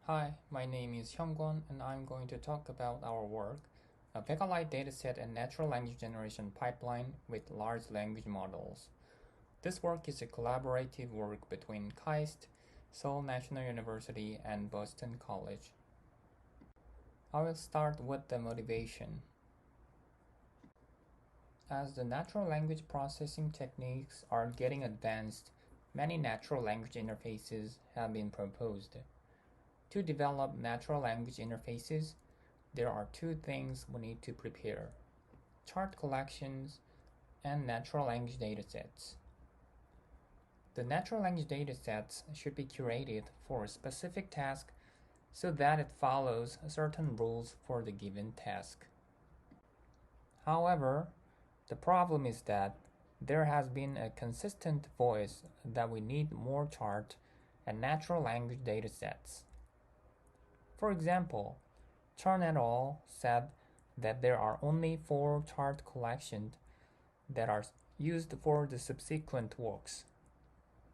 Hi, my name is Hyung-Kwon and I'm going to talk about our work, a Vega-Lite Dataset and natural language generation pipeline with large language models. This work is a collaborative work between KAIST, Seoul National University, and Boston College. I will start with the motivation. As the natural language processing techniques are getting advanced, many natural language interfaces have been proposed. To develop natural language interfaces, there are two things we need to prepare: chart collections and natural language datasets. The natural language datasets should be curated for a specific task so that it follows certain rules for the given task. However, the problem is that there has been a consistent voice that we need more chart and natural language datasets. For example, Chern et al. Said that there are only 4 chart collections that are used for the subsequent works.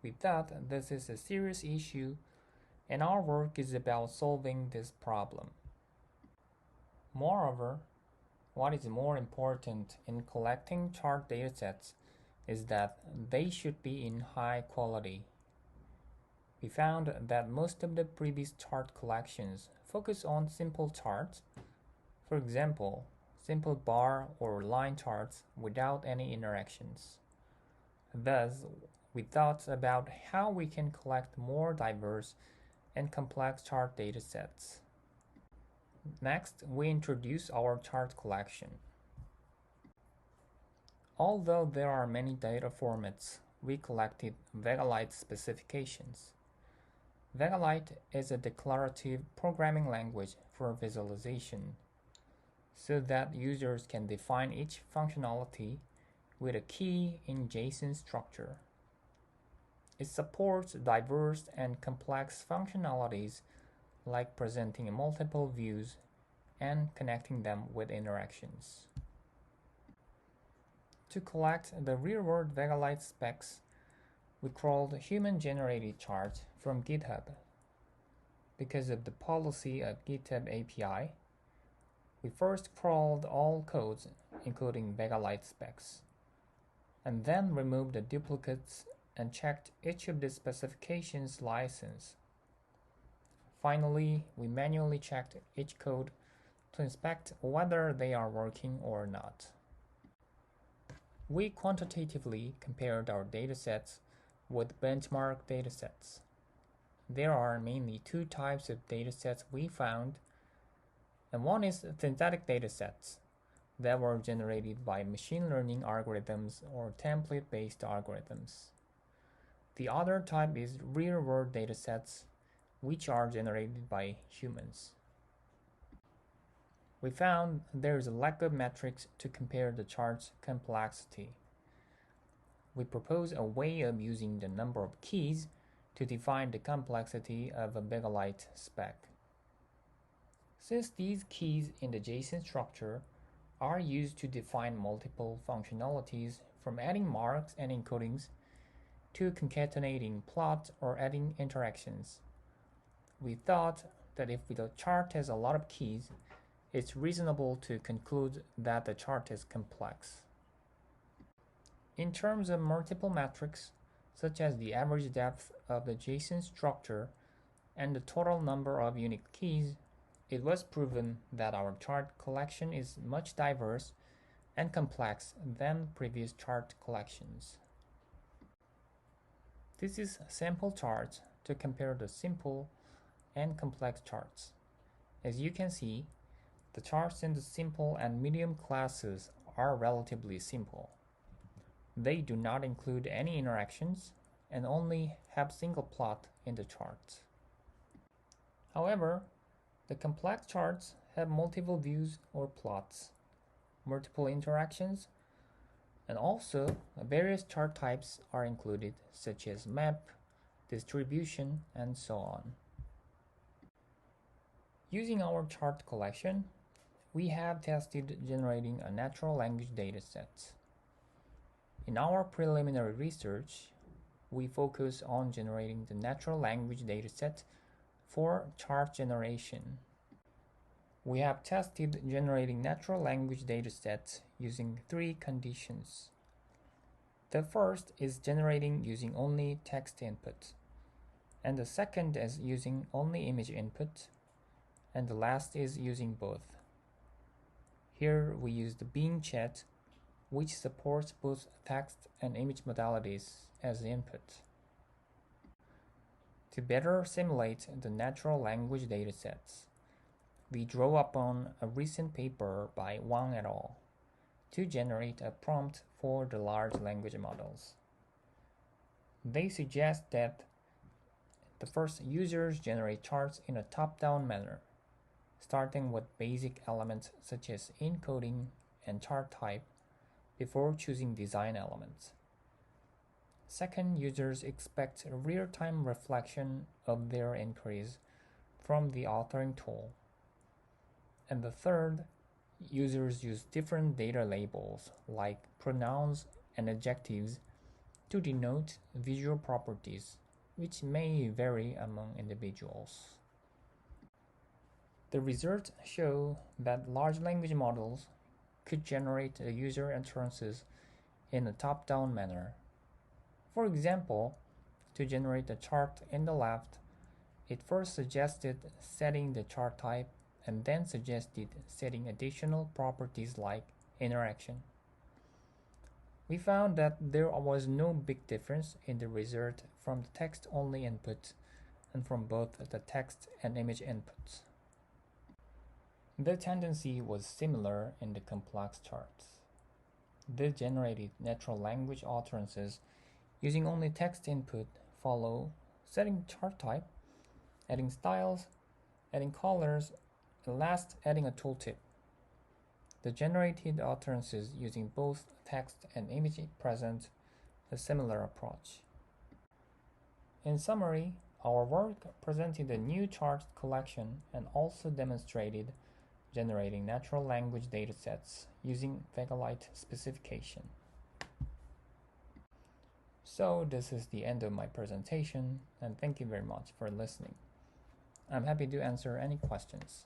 We thought this is a serious issue, and our work is about solving this problem. Moreover, what is more important in collecting chart datasets is that they should be in high quality. We found that most of the previous chart collections focus on simple charts, for example, simple bar or line charts without any interactions. Thus, we thought about how we can collect more diverse and complex chart datasets. Next, we introduce our chart collection. Although there are many data formats, we collected Vega-Lite specifications. Vega-Lite is a declarative programming language for visualization, so that users can define each functionality with a key in JSON structure. It supports diverse and complex functionalities like presenting multiple views and connecting them with interactions. To collect the real-world Vega-Lite specs, we crawled human-generated charts from GitHub. Because of the policy of GitHub API, we first crawled all codes, including Vega-Lite specs, and then removed the duplicates and checked each of the specifications license. Finally, we manually checked each code to inspect whether they are working or not. We quantitatively compared our datasets with benchmark datasets. There are mainly 2 types of datasets we found, and one is synthetic datasets that were generated by machine learning algorithms or template-based algorithms. The other type is real-world datasets, which are generated by humans. We found there is a lack of metrics to compare the chart's complexity. We propose a way of using the number of keys to define the complexity of a Vega-Lite spec. Since these keys in the JSON structure are used to define multiple functionalities, from adding marks and encodings to concatenating plots or adding interactions, we thought that if the chart has a lot of keys, it's reasonable to conclude that the chart is complex. In terms of multiple metrics, such as the average depth of the JSON structure and the total number of unique keys, it was proven that our chart collection is much diverse and complex than previous chart collections. This is sample charts to compare the simple and complex charts. As you can see, the charts in the simple and medium classes are relatively simple. They do not include any interactions and only have single plot in the charts. However, the complex charts have multiple views or plots, multiple interactions, and also various chart types are included, such as map, distribution, and so on. Using our chart collection, we have tested generating a natural language dataset. In our preliminary research, we focus on generating the natural language dataset for chart generation. We have tested generating natural language datasets using 3 conditions. The first is generating using only text input, and the second is using only image input, and the last is using both. Here we use the Bing chat, which supports both text and image modalities as input. To better simulate the natural language datasets, we draw upon a recent paper by Wang et al. To generate a prompt for the large language models. They suggest that the first users generate charts in a top-down manner, starting with basic elements such as encoding and chart type before choosing design elements. Second, users expect a real-time reflection of their inquiries from the authoring tool. And the third, users use different data labels like pronouns and adjectives to denote visual properties, which may vary among individuals. The results show that large language models could generate the user utterances in a top-down manner. For example, to generate the chart in the left, it first suggested setting the chart type and then suggested setting additional properties like interaction. We found that there was no big difference in the result from the text-only input and from both the text and image inputs. The tendency was similar in the complex charts. The generated natural language utterances using only text input follow setting chart type, adding styles, adding colors, and last adding a tooltip. The generated utterances using both text and image present a similar approach. In summary, our work presented a new chart collection and also demonstrated generating natural language datasets using Vega-Lite specification. So this is the end of my presentation, and thank you very much for listening. I'm happy to answer any questions.